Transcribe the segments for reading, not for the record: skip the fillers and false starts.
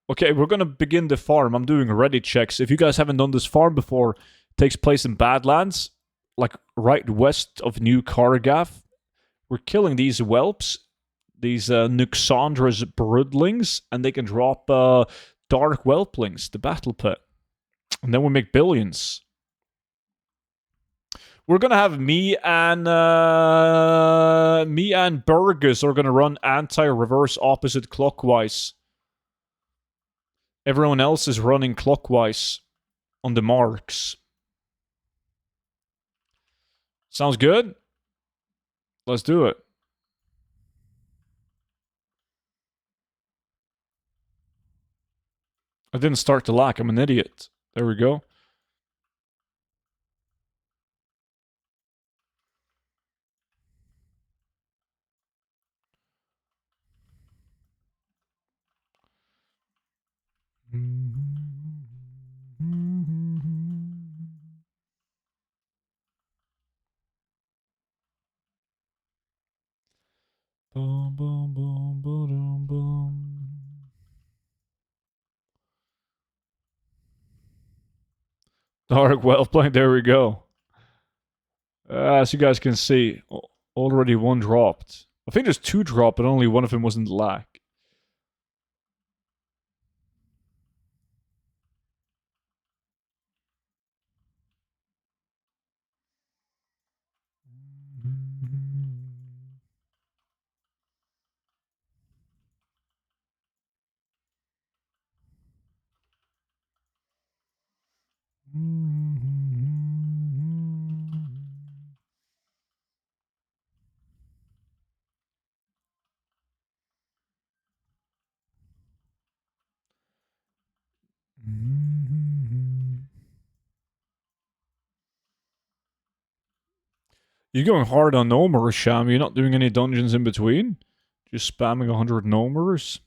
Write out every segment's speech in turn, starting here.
Okay, we're gonna begin the farm. I'm doing ready checks. If you guys haven't done this farm before, it takes place in Badlands, like right west of New Cargath. We're killing these whelps, these Nuxandra's broodlings, and they can drop dark whelplings, the battle pit. And then we make billions. We're gonna have me and Burgess are gonna run anti-reverse opposite clockwise. Everyone else is running clockwise on the marks. Sounds good? Let's do it. I didn't start to lack. I'm an idiot. There we go. Boom, boom, boom, boom, boom. Dark Whelpling, there we go. As you guys can see, already one dropped. I think there's two dropped, but only one of them was in the lack. You're going hard on Nomers, Sham. You're not doing any dungeons in between? Just spamming 100 Nomers?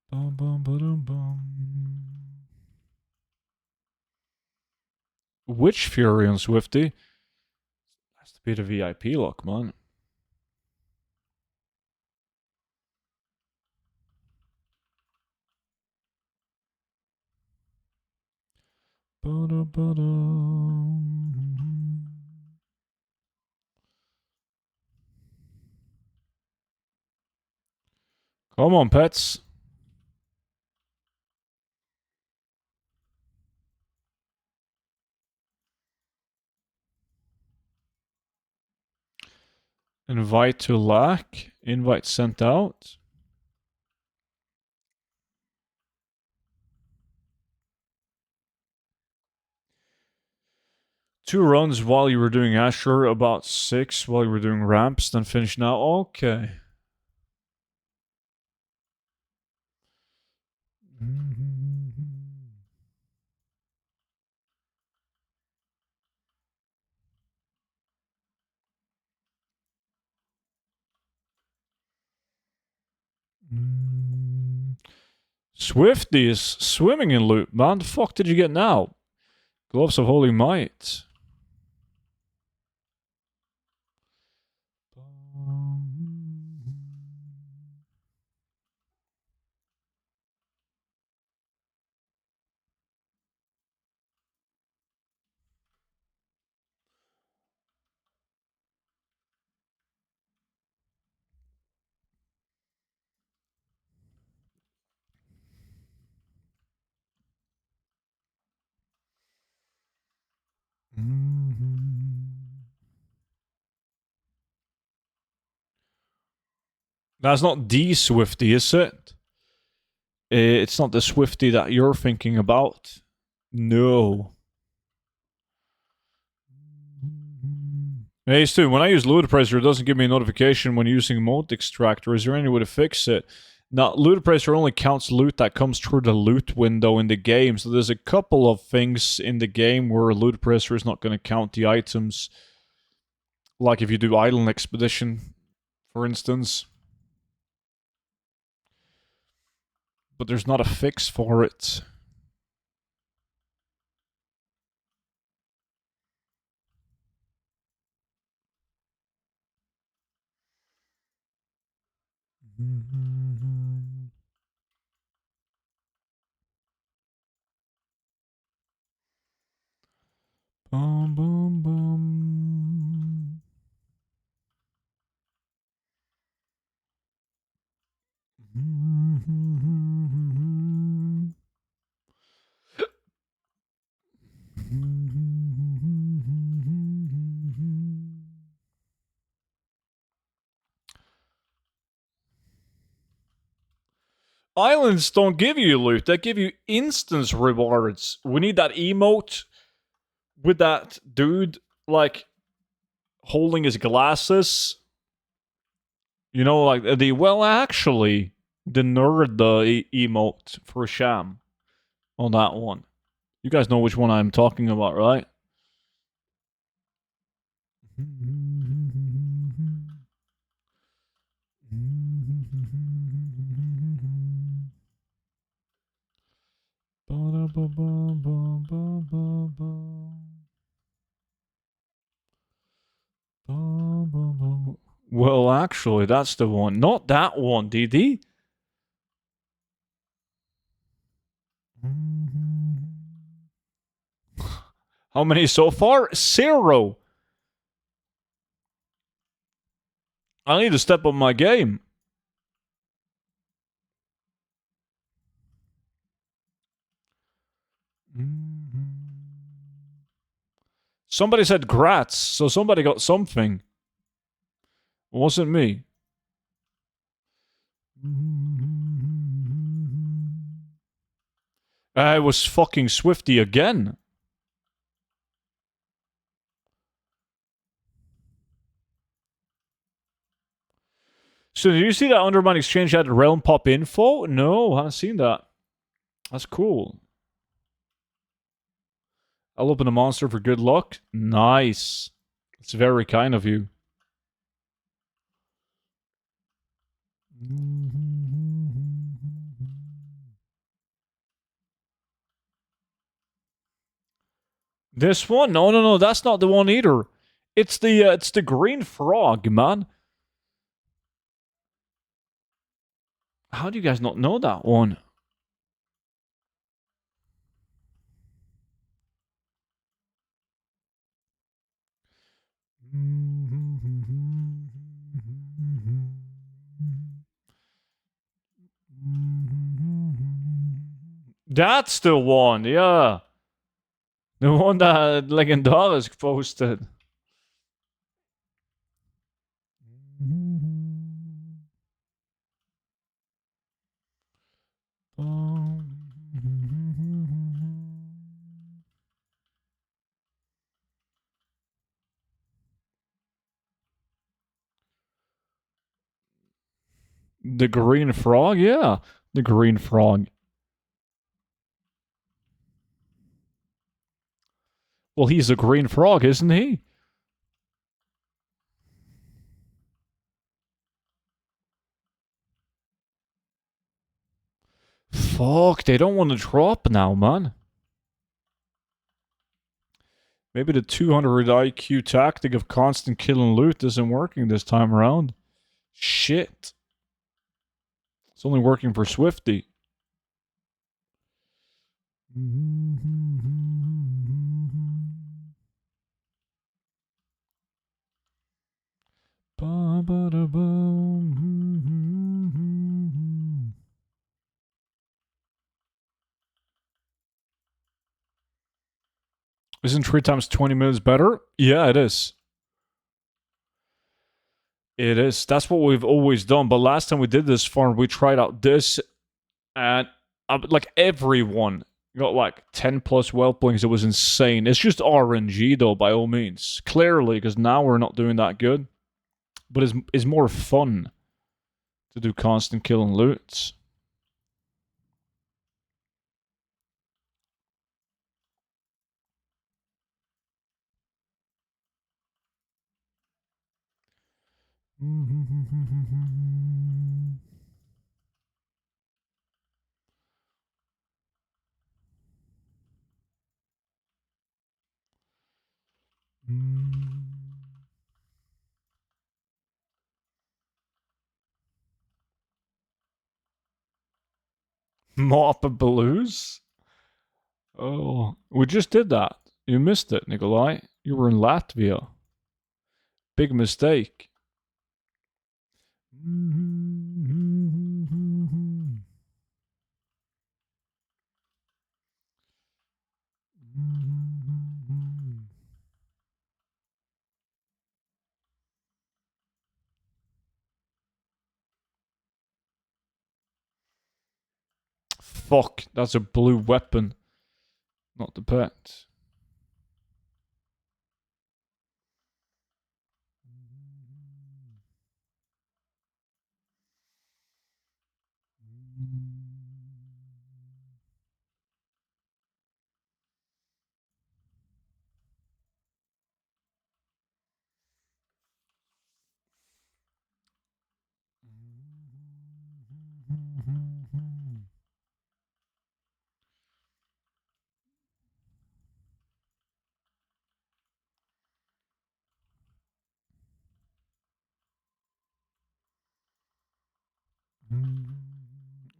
Bum, bum, ba-dum, bum. Which Fury on Swifty? Has to be the VIP lock, man. Come on, pets. Invite to lack. Invite sent out. Two runs while you were doing Asher, about 6 while you were doing ramps, then finish now. Okay. Swifty is swimming in loot, man. The fuck did you get now? Gloves of Holy Might. That's not the Swifty, is it? It's not the Swifty that you're thinking about. No. Hey, Stu, when I use Ludoppressor, it doesn't give me a notification when using Mode Extractor. Is there any way to fix it? Now, Ludoppressor only counts loot that comes through the loot window in the game, so there's a couple of things in the game where Ludoppressor is not going to count the items. Like if you do island expedition, for instance. But there's not a fix for it. Bum, bum, bum. Islands don't give you loot, they give you instance rewards. We need that emote with that dude, like, holding his glasses. You know, like, well, actually, the nerd emote for Sham on that one. You guys know which one I'm talking about, right? Well, actually, that's the one. Not that one, DD. How many so far? 0. I need to step up my game. Somebody said grats, so somebody got something. It wasn't me. It was fucking Swifty again. So did you see that Undermine Exchange had realm pop info? No, I haven't seen that. That's cool. I'll open a monster for good luck. Nice. It's very kind of you. This one? No. That's not the one either. It's the green frog, man. How do you guys not know that one? That's the one, yeah. The one that Legendaris posted. The green frog? Yeah. The green frog. Well, he's a green frog, isn't he? Fuck, they don't want to drop now, man. Maybe the 200 IQ tactic of constant kill and loot isn't working this time around. Shit. It's only working for Swifty. Isn't 3 times 20 minutes better? Yeah, it is. It is. That's what we've always done. But last time we did this farm, we tried out this, and like everyone got like 10 plus Whelplings. It was insane. It's just RNG though, by all means. Clearly, because now we're not doing that good. But it's more fun to do constant kill and loots. Mop of Blues? Oh, we just did that. You missed it, Nikolai. You were in Latvia. Big mistake. Fuck, that's a blue weapon. Not the pet.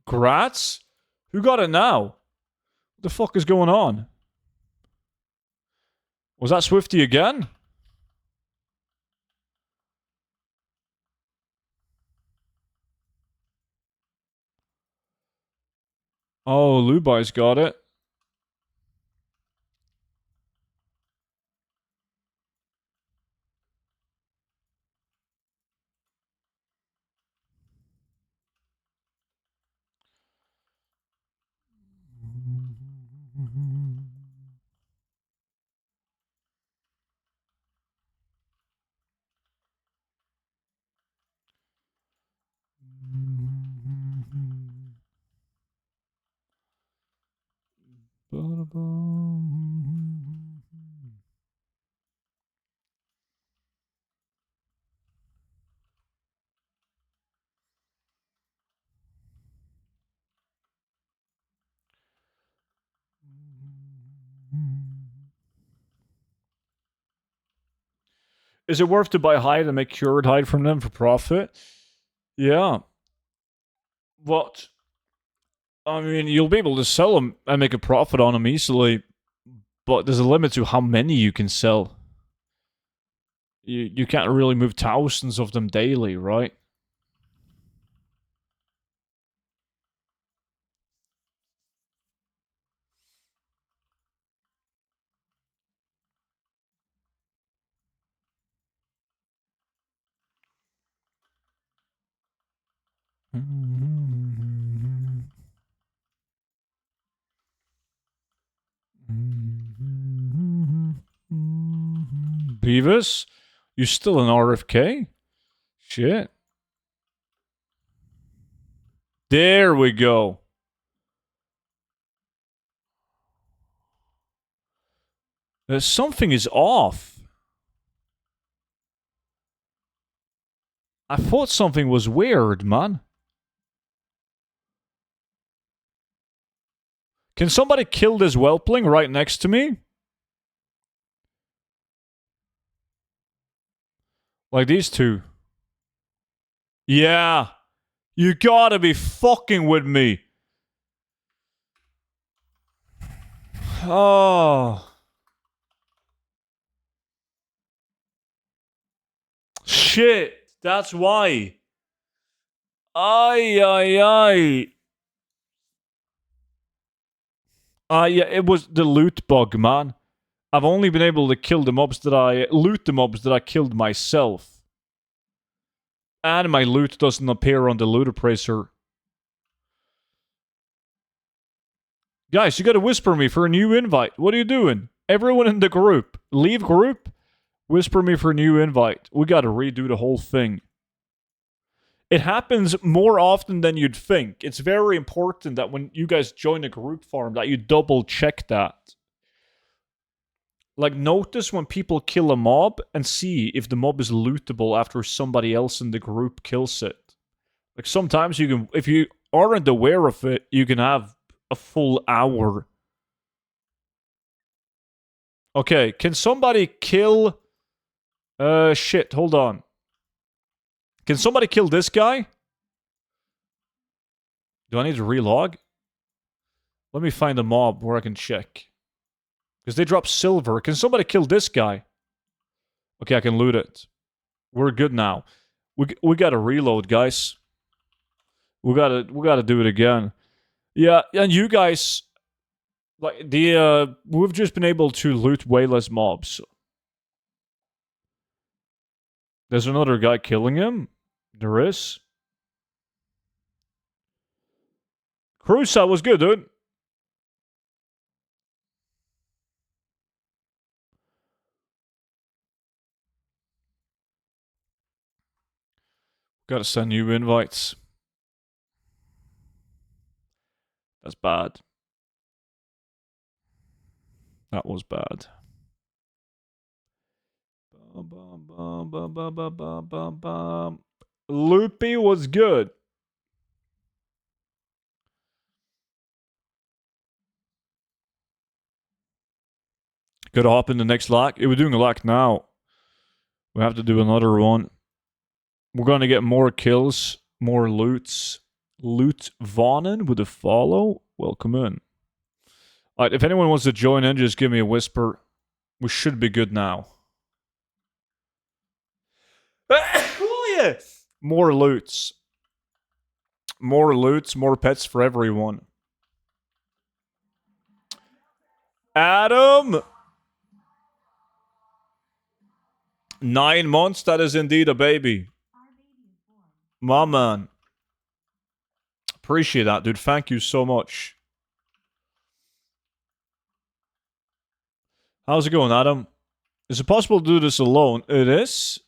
Grats? Who got it now? What the fuck is going on? Was that Swifty again? Oh, Lubai's got it. Is it worth to buy hide and make cured hide from them for profit? Yeah. What? I mean, you'll be able to sell them and make a profit on them easily, but there's a limit to how many you can sell. You can't really move thousands of them daily, right? Beavis? You still an RFK? Shit. There we go. Something is off. I thought something was weird, man. Can somebody kill this Whelpling right next to me? Like these two. Yeah. You gotta be fucking with me. Oh. Shit. That's why. Ay, ay, ay. Yeah, it was the loot bug, man. I've only been able to kill the mobs that I... loot the mobs that I killed myself. And my loot doesn't appear on the loot appraiser. Guys, you gotta whisper me for a new invite. What are you doing? Everyone in the group. Leave group. Whisper me for a new invite. We gotta redo the whole thing. It happens more often than you'd think. It's very important that when you guys join a group farm that you double check that. Like, notice when people kill a mob and see if the mob is lootable after somebody else in the group kills it. Like, sometimes you can, if you aren't aware of it, you can have a full hour. Okay, can somebody kill... shit, hold on. Can somebody kill this guy? Do I need to relog? Let me find a mob where I can check. Because they drop silver. Can somebody kill this guy? Okay, I can loot it. We're good now. We gotta reload, guys. We gotta do it again. Yeah, and you guys, like we've just been able to loot way less mobs. There's another guy killing him. There is. Crusoe was good, dude. Gotta send you invites. That's bad. That was bad. Loopy was good. Gotta hop in the next lock. We're doing a lock now. We have to do another one. We're gonna get more kills, more loots. Loot Vonnen with a follow. Welcome in. Alright, if anyone wants to join in, just give me a whisper. We should be good now. Oh yeah! More loots. More loots, more pets for everyone. Adam! 9 months, that is indeed a baby. My man. Appreciate that, dude. Thank you so much. How's it going, Adam? Is it possible to do this alone? It is.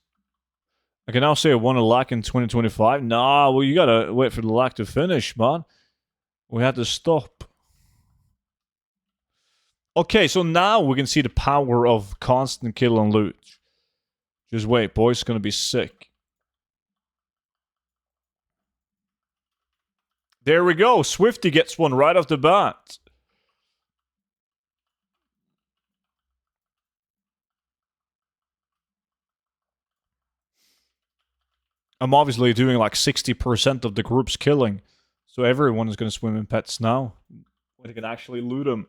I can now say I won a lack in 2025. Nah, well, you gotta wait for the lack to finish, man. We had to stop. Okay, so now we can see the power of constant kill and loot. Just wait, boys. It's gonna be sick. There we go. Swifty gets one right off the bat. I'm obviously doing like 60% of the group's killing. So everyone is going to swim in pets now. They can actually loot them.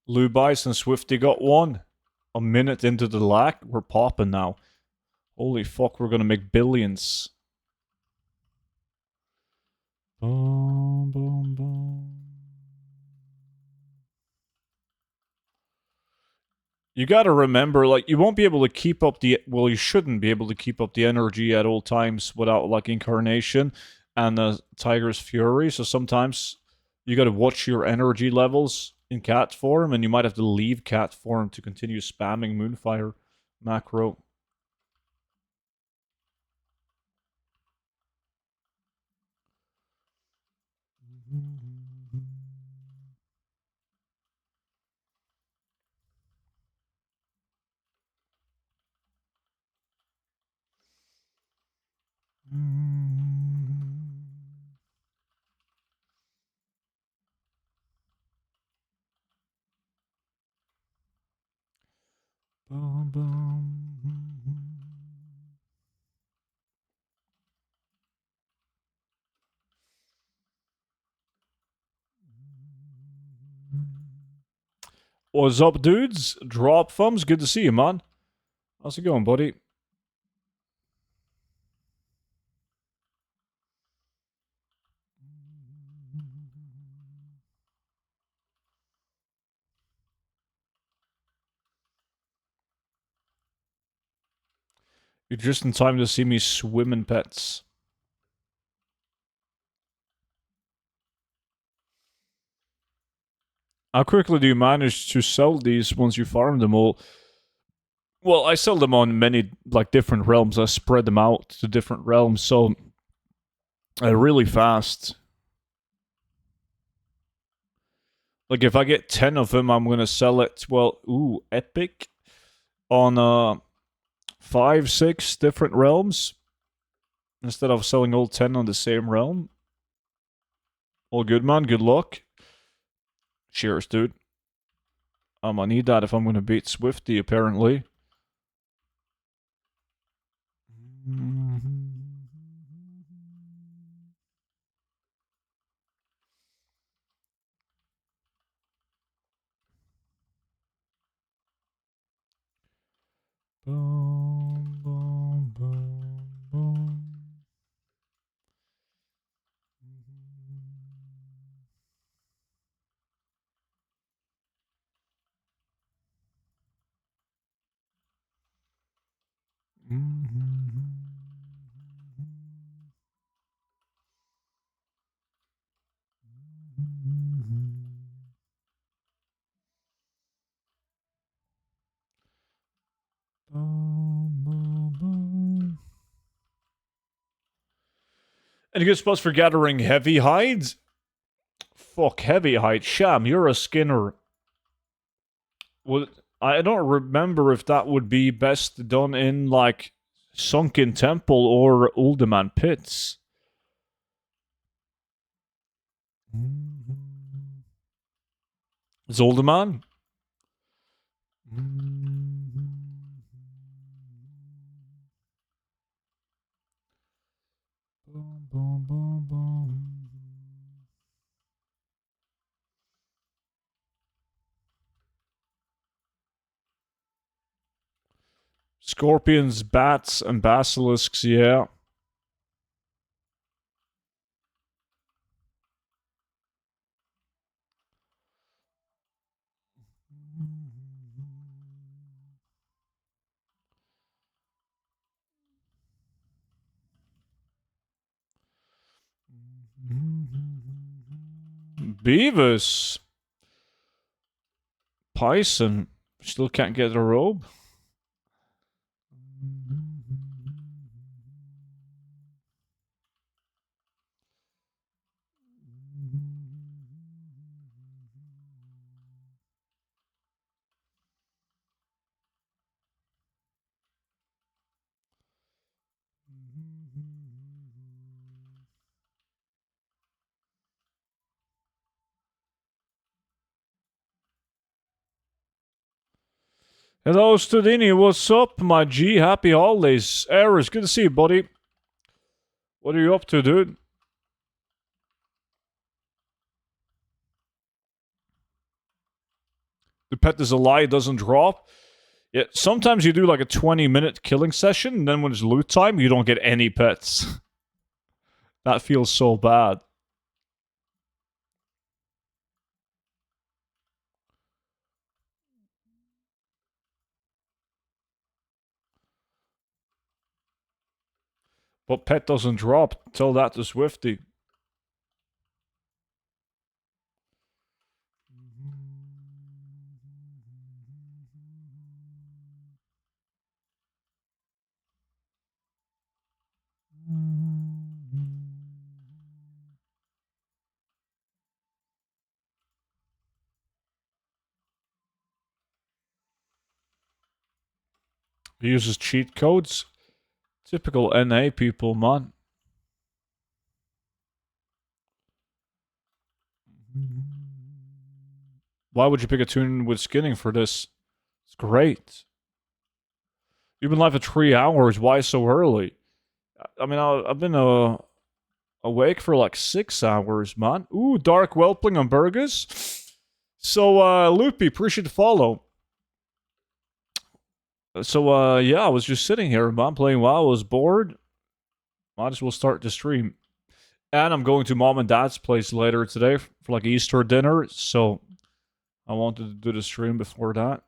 Lubice and Swifty got one. A minute into the lack, we're popping now. Holy fuck, we're gonna make billions. Boom, boom, boom. You gotta remember, like, you won't be able to keep up the... Well, you shouldn't be able to keep up the energy at all times without, like, Incarnation and Tiger's Fury. So sometimes you gotta watch your energy levels in cat form, and you might have to leave cat form to continue spamming Moonfire macro. Boom, boom. What's up, dudes? Drop thumbs. Good to see you, man. How's it going, buddy? You're just in time to see me swim in pets. How quickly do you manage to sell these once you farm them all? Well, I sell them on many like different realms. I spread them out to different realms, so really fast. Like if I get 10 of them, I'm gonna sell it. Well, ooh, epic on 5, 6 different realms instead of selling all 10 on the same realm. All good, man. Good luck. Cheers, dude. I need that if I'm gonna beat Swifty, apparently. Boom, boom, boom, boom. Any good spots for gathering heavy hides? Fuck, heavy hide. Sham, you're a skinner. Well, I don't remember if that would be best done in, like, Sunken Temple or Uldaman Pits. Zolderman? Boom, boom, boom, boom. Scorpions, bats, and basilisks, yeah. Beavis. Python. Still can't get a robe. Hello, Studini. What's up, my G? Happy holidays. Eris, good to see you, buddy. What are you up to, dude? The pet is a lie, doesn't drop. Yeah, sometimes you do like a 20-minute killing session, and then when it's loot time, you don't get any pets. That feels so bad. But pet doesn't drop. Tell that to Swifty. He uses cheat codes. Typical NA people, man. Why would you pick a tune with skinning for this? It's great. You've been live for 3 hours. Why so early? I mean, I've been awake for like 6 hours, man. Ooh, Dark Whelpling on Burgers. So, Loopy, appreciate the follow. So, yeah, I was just sitting here, man, playing WoW. I was bored. Might as well start the stream. And I'm going to mom and dad's place later today for like Easter dinner. So I wanted to do the stream before that.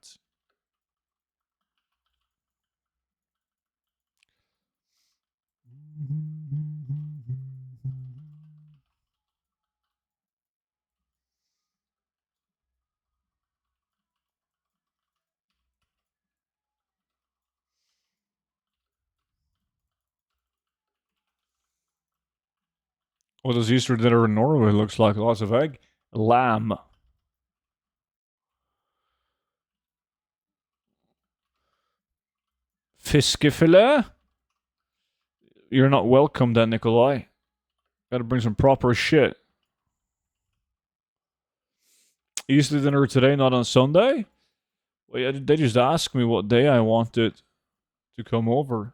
What does Easter dinner in Norway looks like? Lots of egg. Lamb. Fiskefilet? You're not welcome then, Nikolai. Gotta bring some proper shit. Easter dinner today, not on Sunday? Well, yeah, they just asked me what day I wanted to come over.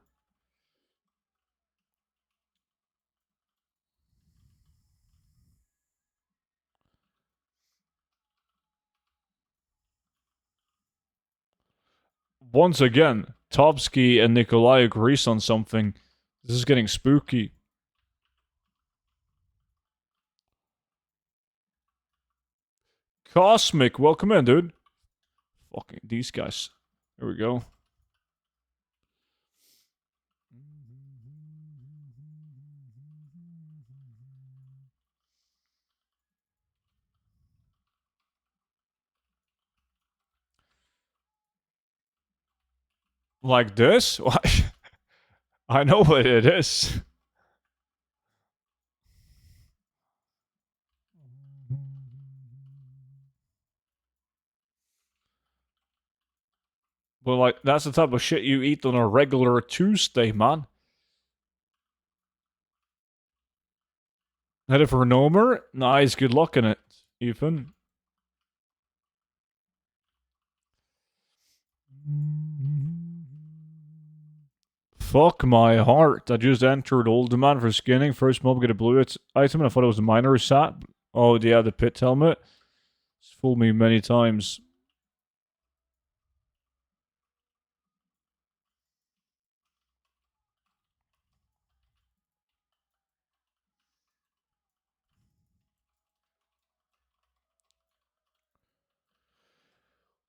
Once again, Topsky and Nikolai agree on something. This is getting spooky. Cosmic, welcome in, dude. Fucking these guys. There we go. Like this? I know what it is. But like, that's the type of shit you eat on a regular Tuesday, man. Headed for Nomer? Nice, good luck in it, Ethan. Fuck my heart. I just entered Old Demand for skinning. First mob get a blue item and I thought it was a miner sat. Oh yeah, the pit helmet. It's fooled me many times.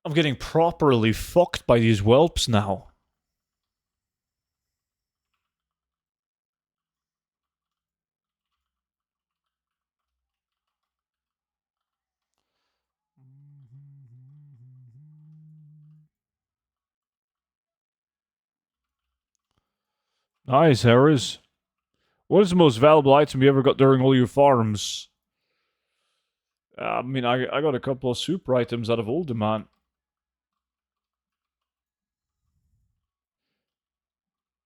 I'm getting properly fucked by these whelps now. Nice, Harris. What is the most valuable item you ever got during all your farms? I mean, I got a couple of super items out of Old Demand.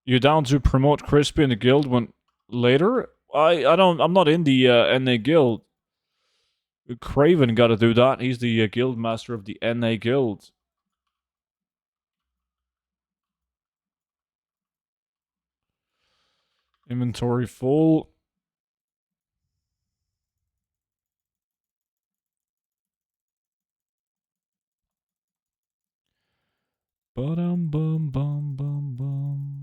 You down to promote Crispy in the guild when later? I'm not in the NA guild. Craven got to do that. He's the guild master of the NA guild. Inventory full. Bum bum bum bum bum.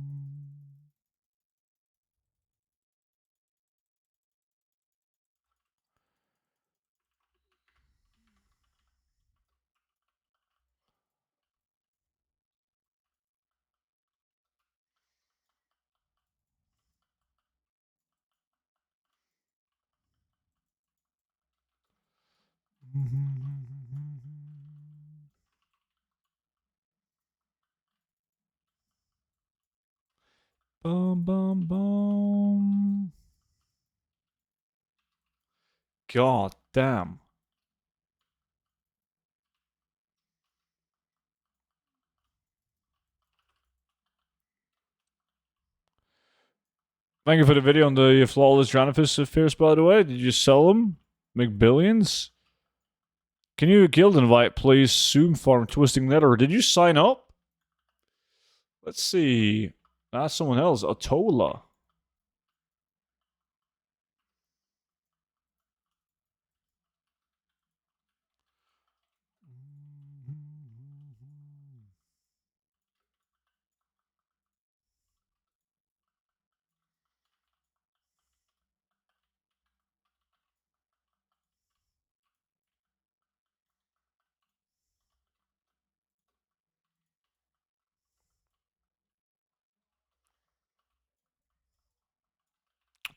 Bum bum bum. God damn. Thank you for the video on the flawless Janifis affairs, by the way. Did you sell them? Make billions? Can you guild invite, please? Zoom farm twisting letter. Did you sign up? Let's see. That's someone else. Atola.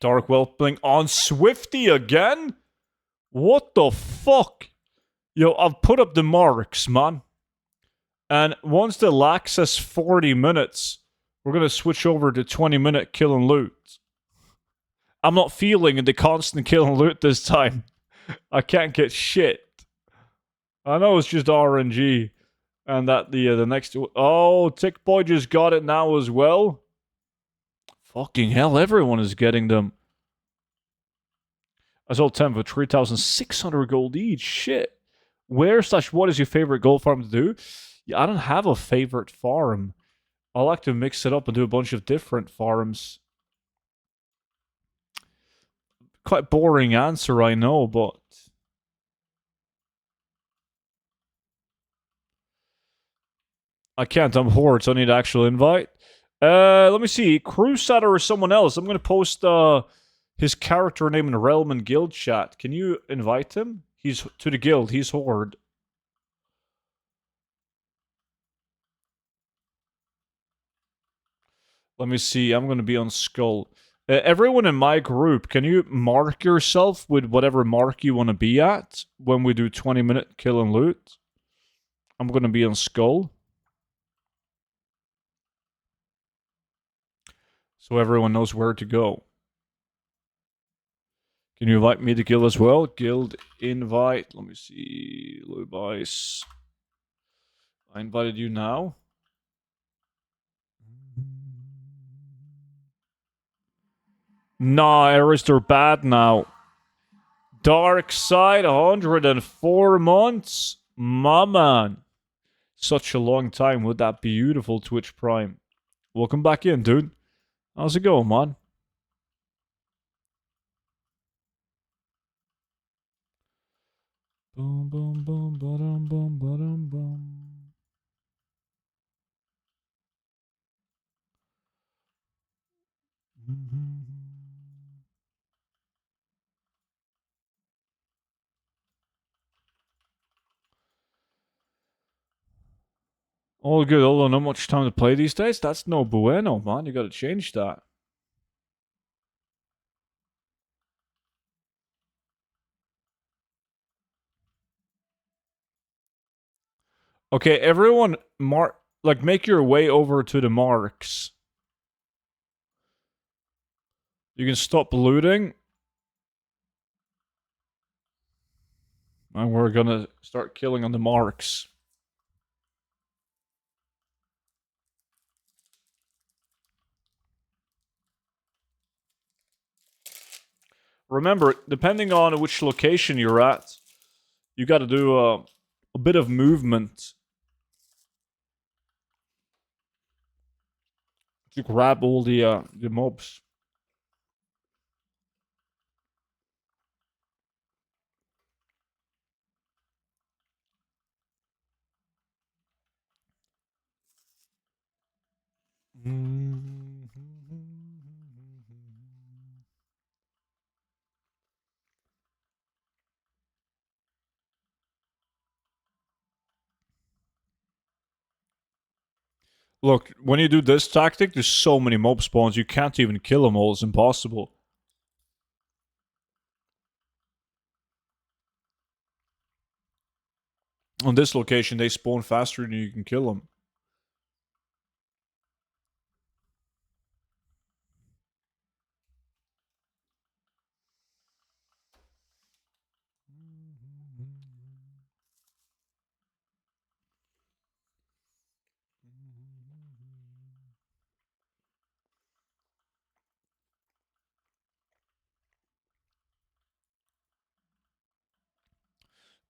Dark Whelpling on Swifty again? What the fuck? Yo, I've put up the marks, man. And once the lag says 40 minutes, we're going to switch over to 20-minute kill and loot. I'm not feeling the constant kill and loot this time. I can't get shit. I know it's just RNG. And that the next... Oh, Tick Boy just got it now as well. Fucking hell, everyone is getting them. I sold 10 for 3,600 gold each. Shit. Where/what is your favorite gold farm to do? Yeah, I don't have a favorite farm. I like to mix it up and do a bunch of different farms. Quite boring answer, I know, but... I can't, I'm Horde, so I need actual invite. Let me see. Crusader or someone else. I'm gonna post his character name in Realm and Guild chat. Can you invite him? He's to the guild. He's Horde. Let me see. I'm gonna be on Skull. Everyone in my group, can you mark yourself with whatever mark you want to be at when we do 20-minute kill and loot? I'm gonna be on Skull. So everyone knows where to go. Can you invite me to guild as well? Guild invite. Let me see. Lubice. I invited you now. Nah, Eris, they're bad now. Dark Side, 104 months? My man. Such a long time with that beautiful Twitch Prime. Welcome back in, dude. How's it going, man? Boom, boom, boom, ba-dum, boom, ba-dum, boom. All good, although not much time to play these days. That's no bueno, man. You gotta change that. Okay, everyone, make your way over to the marks. You can stop looting. And we're gonna start killing on the marks. Remember, depending on which location you're at, you gotta do a bit of movement to grab all the mobs. Look, when you do this tactic, there's so many mob spawns, you can't even kill them all. It's impossible. On this location, they spawn faster than you can kill them.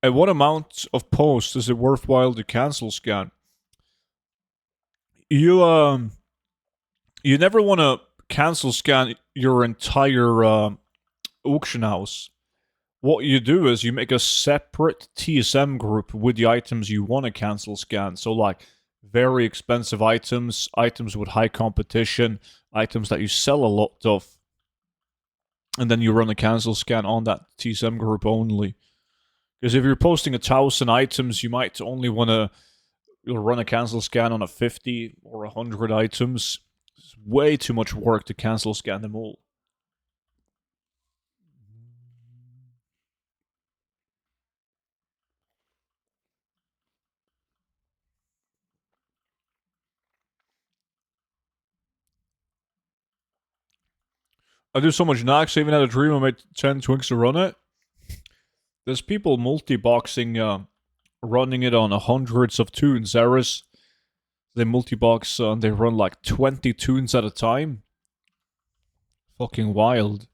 At what amount of posts is it worthwhile to cancel scan? You you never want to cancel scan your entire auction house. What you do is you make a separate TSM group with the items you want to cancel scan. So like very expensive items, items with high competition, items that you sell a lot of. And then you run a cancel scan on that TSM group only. Because if you're posting 1,000 items, you might only want to run a cancel scan on a 50 or 100 items. It's way too much work to cancel scan them all. I do so much Nax, I even had a dream I made 10 twinks to run it. There's people multi-boxing, running it on hundreds of tunes. Eras, they multi-box and they run like 20 tunes at a time. Fucking wild.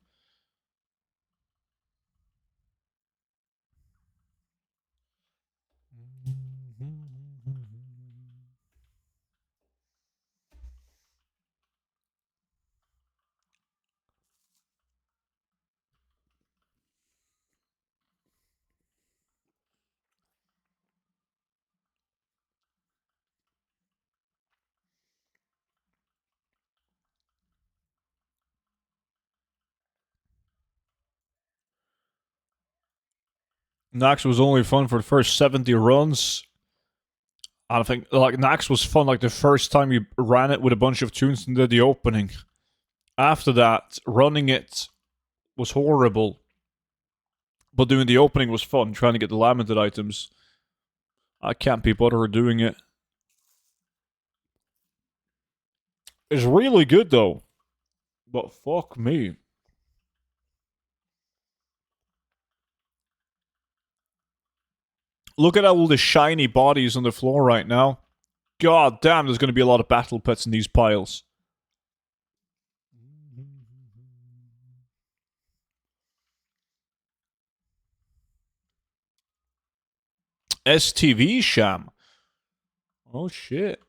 Nax was only fun for the first 70 runs. I think like Nax was fun like the first time you ran it with a bunch of tunes and did the opening. After that, running it was horrible. But doing the opening was fun, trying to get the lamented items. I can't be bothered doing it. It's really good though. But fuck me. Look at all the shiny bodies on the floor right now. God damn, there's going to be a lot of battle pets in these piles. STV Sham. Oh shit.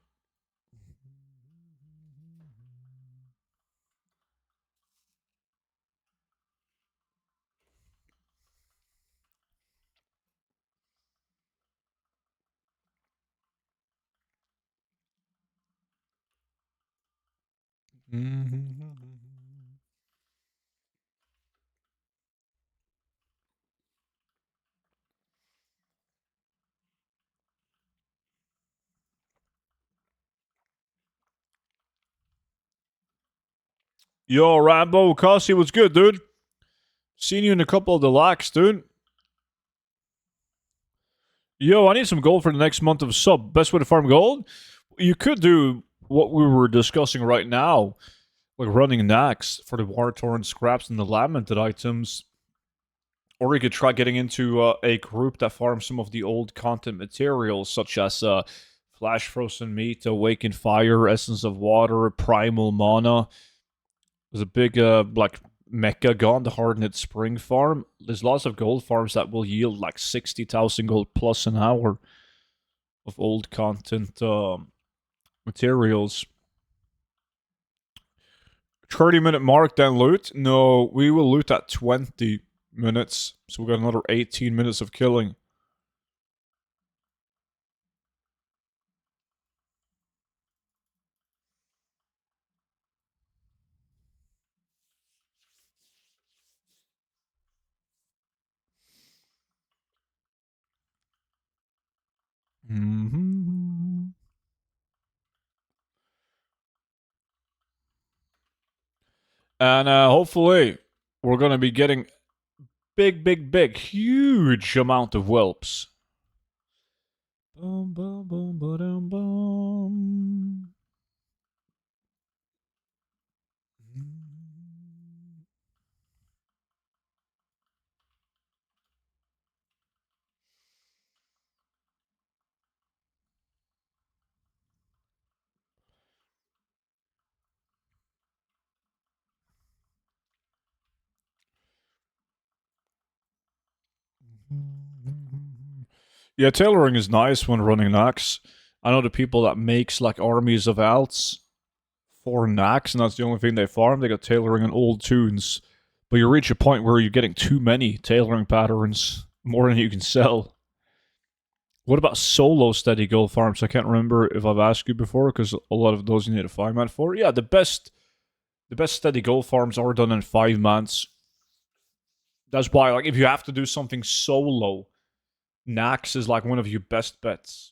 Yo, Rambo, Cassie, what's good, dude? Seen you in a couple of the locks, dude. Yo, I need some gold for the next month of sub. Best way to farm gold? You could do what we were discussing right now, like running Nax for the War Torrent scraps and the lamented items. Or you could try getting into a group that farms some of the old content materials, such as Flash Frozen Meat, Awakened Fire, Essence of Water, Primal Mana. There's a big like Mecha Gun, the Hardened Spring farm. There's lots of gold farms that will yield like 60,000 gold plus an hour of old content materials. 30-minute mark, then loot? No, we will loot at 20 minutes. So we got another 18 minutes of killing. Mm-hmm. And hopefully we're going to be getting big, huge amount of whelps. Boom, boom, boom, boom, boom. Yeah, tailoring is nice when running Nax. I know the people that makes like armies of alts for Nax, and that's the only thing they farm. They got tailoring on old tunes. But you reach a point where you're getting too many tailoring patterns, more than you can sell. What about solo steady gold farms? I can't remember if I've asked you before, because a lot of those you need a 5-man for. Yeah, the best steady gold farms are done in 5 months. That's why, like, if you have to do something solo, Nax is like one of your best bets.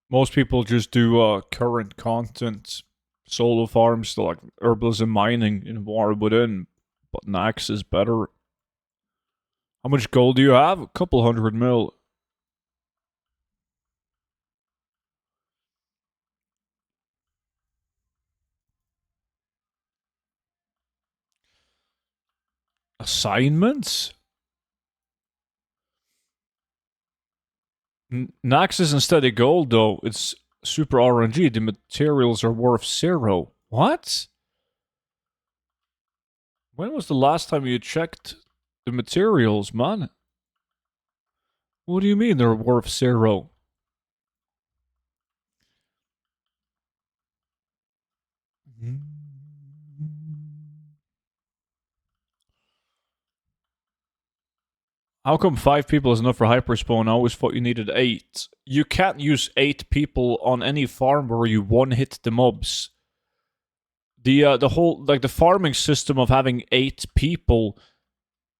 Most people just do current content solo farms, so like herbalism mining in War Within, but Nax is better. How much gold do you have? A couple 100 mil. Assignments? Nax isn't steady gold, though. It's super RNG. The materials are worth 0. What? When was the last time you checked the materials, man? What do you mean they're worth 0? How come 5 people is enough for hyperspawn? I always thought you needed 8. You can't use 8 people on any farm where you one-hit the mobs. The whole, like, the farming system of having 8 people,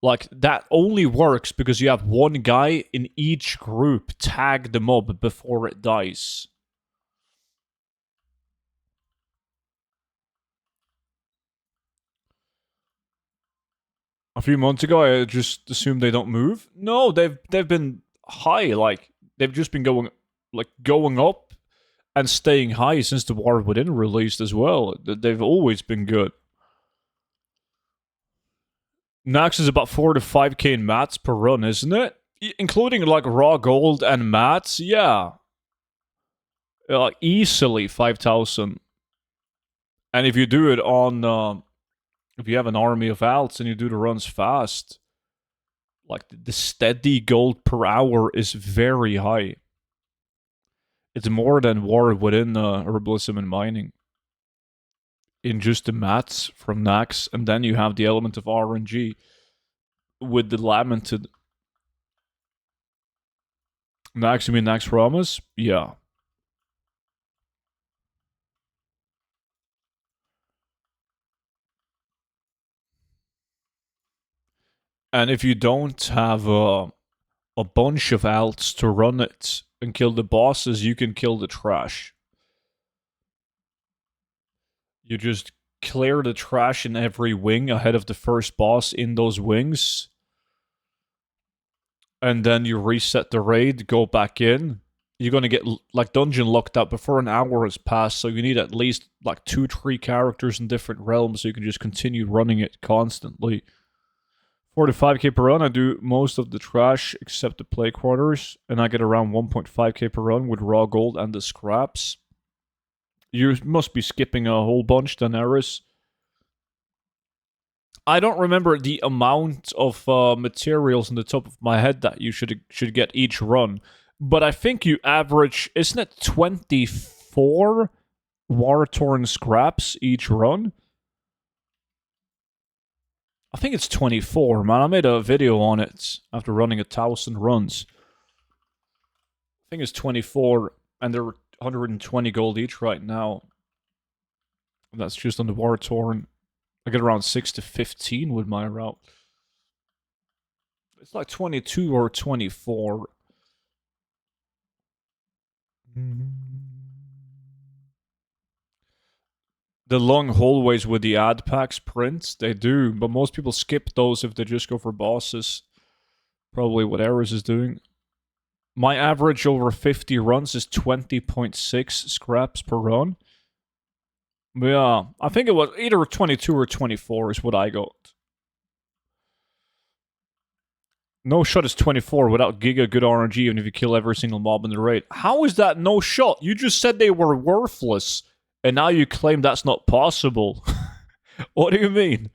like, that only works because you have one guy in each group tag the mob before it dies. A few months ago, I just assumed they don't move. No, they've been high. Like, they've just been going up and staying high since the War Within released as well. They've always been good. Nax is about 4 to 5k in mats per run, isn't it? Including like raw gold and mats, yeah. Like easily 5,000. And if you do it on, if you have an army of alts and you do the runs fast, like the steady gold per hour is very high. It's more than War Within Herbalism and Mining. In just the mats from Nax, and then you have the element of RNG with the Lamented. Nax, you mean Nax Promise? Yeah. And if you don't have a bunch of alts to run it and kill the bosses, you can kill the trash. You just clear the trash in every wing ahead of the first boss in those wings. And then you reset the raid, go back in. You're going to get, like, dungeon locked out before an hour has passed, so you need at least, like, 2-3 characters in different realms so you can just continue running it constantly. 4 to 5k per run, I do most of the trash except the play quarters, and I get around 1.5k per run with raw gold and the scraps. You must be skipping a whole bunch, Daenerys. I don't remember the amount of materials on the top of my head that you should get each run, but I think you average, isn't it 24 War-Torn scraps each run? I think it's 24, man. I made a video on it after running 1,000 runs. I think it's 24, and they're 120 gold each right now. That's just on the War-Torn. I get around 6 to 15 with my route. It's like 22 or 24. The long hallways with the ad packs prints, they do, but most people skip those if they just go for bosses. Probably what Eris is doing. My average over 50 runs is 20.6 scraps per run. Yeah, I think it was either 22 or 24 is what I got. No shot is 24 without Giga good RNG even if you kill every single mob in the raid. How is that no shot? You just said they were worthless, and now you claim that's not possible. What do you mean?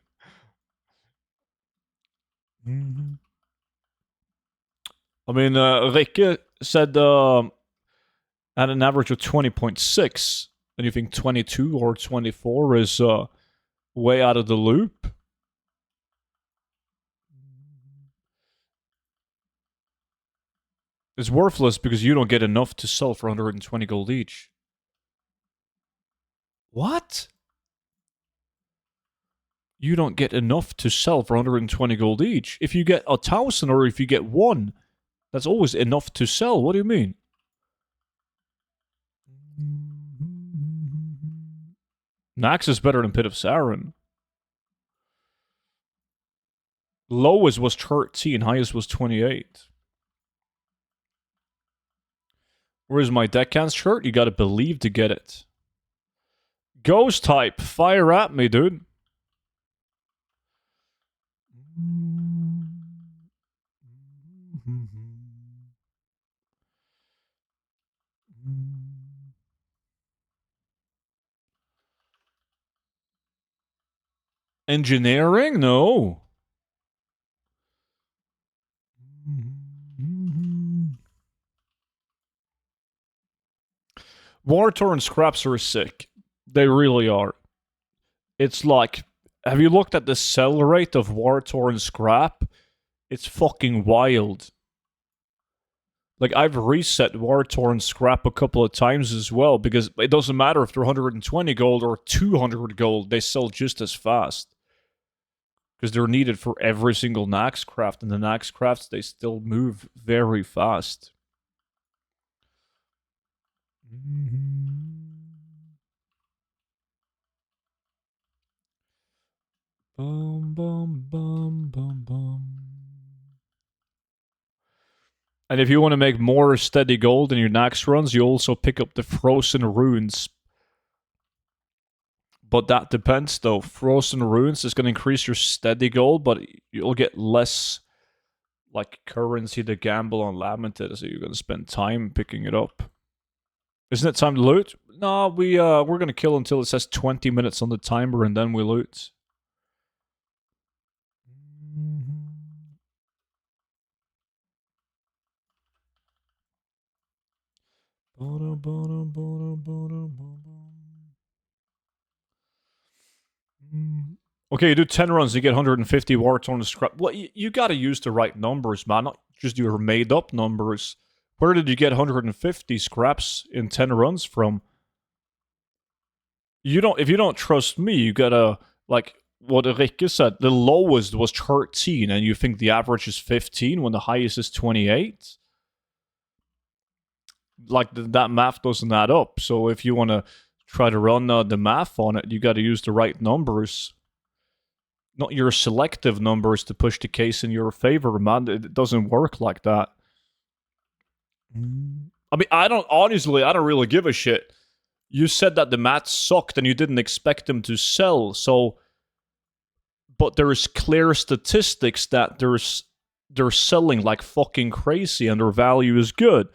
I mean, Rikke said at an average of 20.6, and you think 22 or 24 is way out of the loop? It's worthless because you don't get enough to sell for 120 gold each. What? You don't get enough to sell for 120 gold each. If you get 1,000 or if you get 1, that's always enough to sell. What do you mean? Nax is better than Pit of Sarin. Lowest was 13, highest was 28. Where's my Deckhand shirt? You gotta believe to get it. Ghost type, fire at me, dude. Engineering? No. War-torn scraps are sick. They really are. It's like, have you looked at the sell rate of war-torn scrap? It's fucking wild. Like, I've reset war-torn scrap a couple of times as well, because it doesn't matter if they're 120 gold or 200 gold, they sell just as fast. Because they're needed for every single Nax craft, and the Nax crafts, they still move very fast. Boom, boom, boom, boom, boom. And if you want to make more steady gold in your Nax runs, you also pick up the Frozen Runes. But that depends, though. Frozen Runes is going to increase your steady gold, but you'll get less like currency to gamble on Lamented, so you're going to spend time picking it up. Isn't it time to loot? No, we're going to kill until it says 20 minutes on the timer, and then we loot. Okay, you do 10 runs, you get 150 war-torn scrap. Well, you gotta use the right numbers, man, not just your made-up numbers. Where did you get 150 scraps in 10 runs from? If you don't trust me, you gotta, like, what Rikke said, the lowest was 13, and you think the average is 15 when the highest is 28? Like, that math doesn't add up. So if you want to try to run the math on it, you got to use the right numbers, not your selective numbers to push the case in your favor, man. It doesn't work like that. I mean, I don't really give a shit. You said that the mats sucked and you didn't expect them to sell, so. But there's clear statistics that they're selling like fucking crazy and their value is good.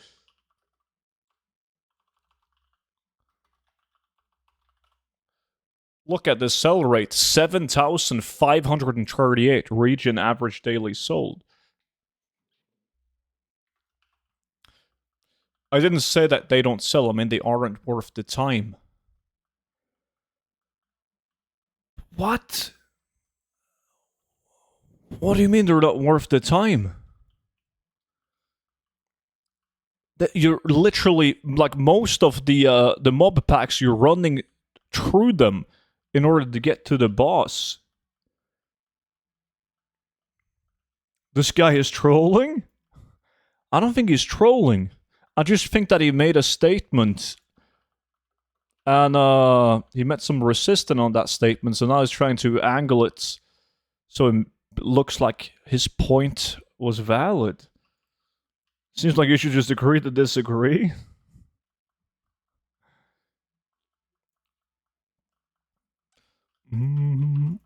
Look at the sell rate, 7,538 region average daily sold. I didn't say that they don't sell. I mean, they aren't worth the time. What? What do you mean they're not worth the time? That you're literally, like, most of the mob packs, you're running through them in order to get to the boss. This guy is trolling? I don't think he's trolling. I just think that he made a statement and he met some resistance on that statement, so now he's trying to angle it so it looks like his point was valid. Seems like you should just agree to disagree.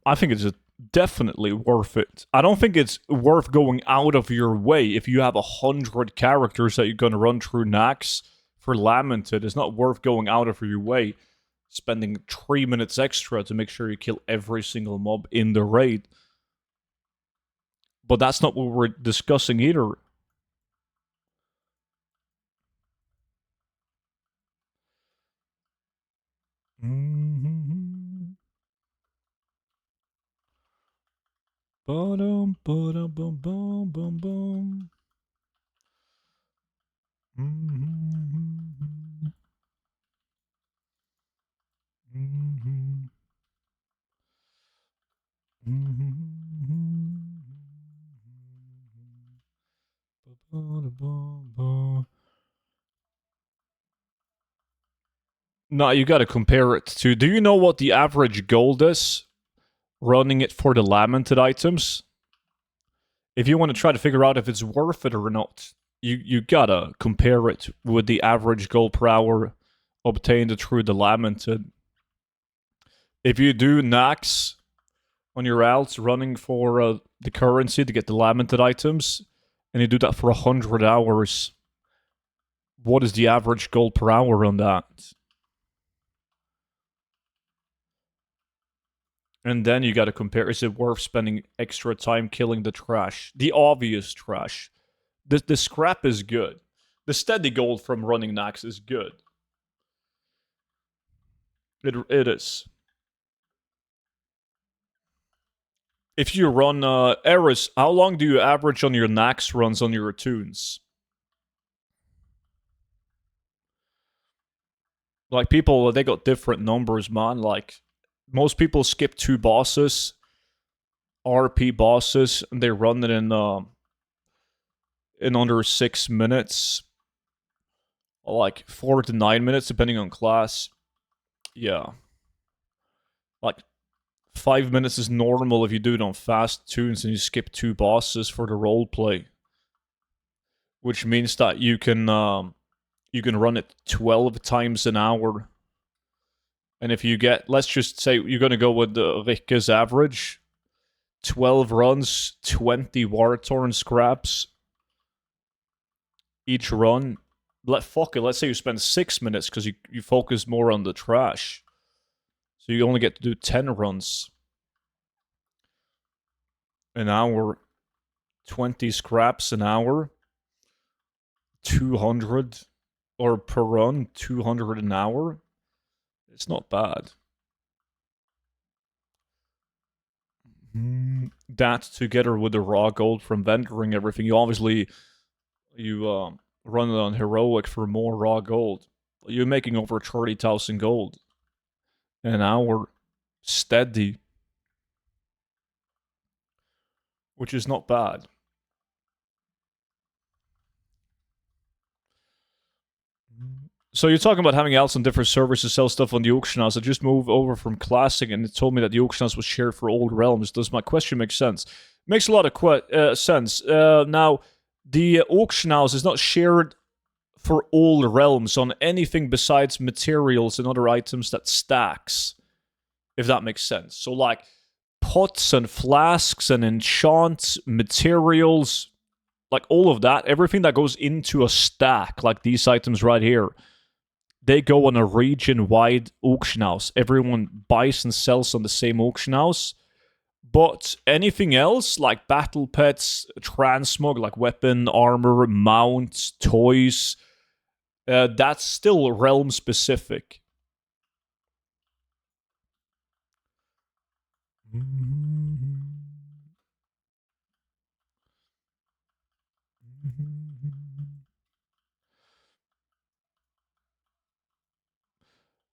I think it's definitely worth it. I don't think it's worth going out of your way if you have 100 characters that you're going to run through Nax for Lamented. It's not worth going out of your way, spending 3 minutes extra to make sure you kill every single mob in the raid. But that's not what we're discussing either. Ba-dum, ba-dum, bum, bum, bum, bum. No, you gotta compare it to. Do you know what the average gold is? Running it for the Lamented items? If you want to try to figure out if it's worth it or not, you gotta compare it with the average gold per hour obtained through the Lamented. If you do Nax on your alts running for the currency to get the Lamented items, and you do that for 100 hours, what is the average gold per hour on that? And then you got to compare, is it worth spending extra time killing the trash? The obvious trash. The scrap is good. The steady gold from running Nax is good. It is. If you run Eris, how long do you average on your Nax runs on your tunes? Like, people, they got different numbers, man. Like, most people skip 2 bosses, RP bosses, and they run it in under 6 minutes. Like 4 to 9 minutes, depending on class. Yeah. Like, 5 minutes is normal if you do it on fast tunes and you skip 2 bosses for the roleplay. Which means that you can run it 12 times an hour. And if you get, let's just say you're going to go with Rikke's average, 12 runs, 20 Wartorn scraps each run. Fuck it, let's say you spend 6 minutes because you focus more on the trash. So you only get to do 10 runs an hour, 20 scraps an hour, 200, or per run, 200 an hour. It's not bad. That together with the raw gold from vendoring everything, you obviously run it on heroic for more raw gold. You're making over 30,000 gold an hour steady, which is not bad. So you're talking about having else on different servers to sell stuff on the auction house. I just moved over from Classic and it told me that the auction house was shared for old realms. Does my question make sense? Makes a lot of sense. Now, the auction house is not shared for all realms on anything besides materials and other items that stacks, if that makes sense. So, like, pots and flasks and enchants, materials, like all of that, everything that goes into a stack, like these items right here, they go on a region-wide auction house. Everyone buys and sells on the same auction house. But anything else, like battle pets, transmog, like weapon, armor, mounts, toys, that's still realm-specific.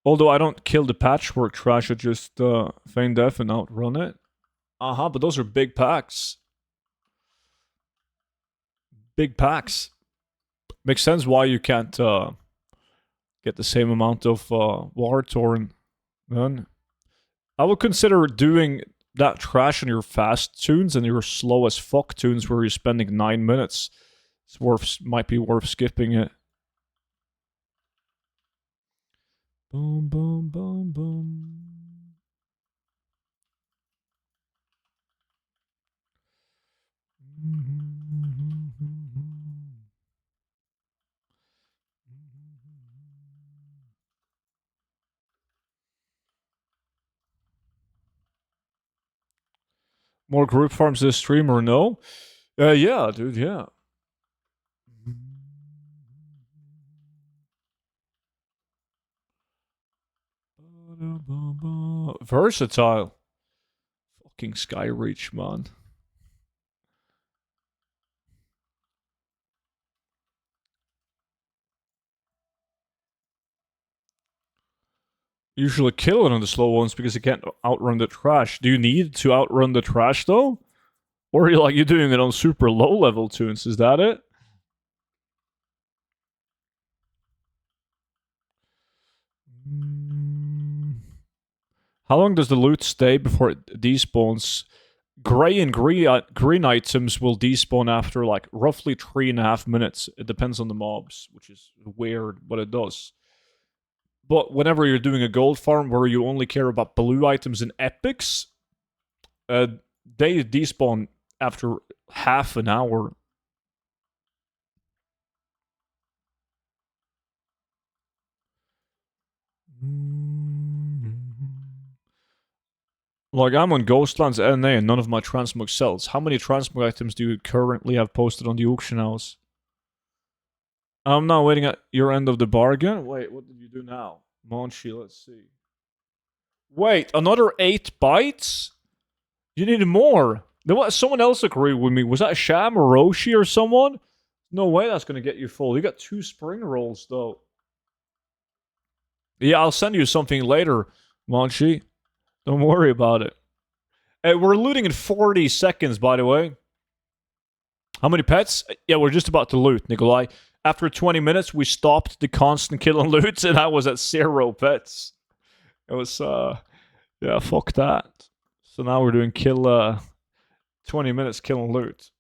Although I don't kill the patchwork trash, I just feign death and outrun it. But those are big packs. Big packs. Makes sense why you can't get the same amount of Wartorn then. I would consider doing that trash on your fast tunes and your slow as fuck tunes where you're spending 9 minutes. Might be worth skipping it. Boom, boom, boom, boom. More group farms this stream or no? Yeah, dude, yeah. Versatile. Fucking Skyreach, man. Usually kill it on the slow ones because you can't outrun the trash. Do you need to outrun the trash though? Or are you doing it on super low level tunes? Is that it? How long does the loot stay before it despawns? Gray and green items will despawn after like roughly 3.5 minutes. It depends on the mobs, which is weird, but it does. But whenever you're doing a gold farm where you only care about blue items and epics, they despawn after half an hour. Like, I'm on Ghostlands NA and none of my transmog sells. How many transmog items do you currently have posted on the auction house? I'm now waiting at your end of the bargain. Wait, what did you do now? Monchi, let's see. Wait, another 8 bytes? You need more. Someone else agreed with me. Was that Sham or Roshi or someone? No way that's going to get you full. You got 2 spring rolls, though. Yeah, I'll send you something later, Monchi. Don't worry about it. Hey, we're looting in 40 seconds, by the way. How many pets? Yeah, we're just about to loot, Nikolai. After 20 minutes, we stopped the constant kill and loot, and I was at 0 pets. It was, yeah, fuck that. So now we're doing 20 minutes kill and loot.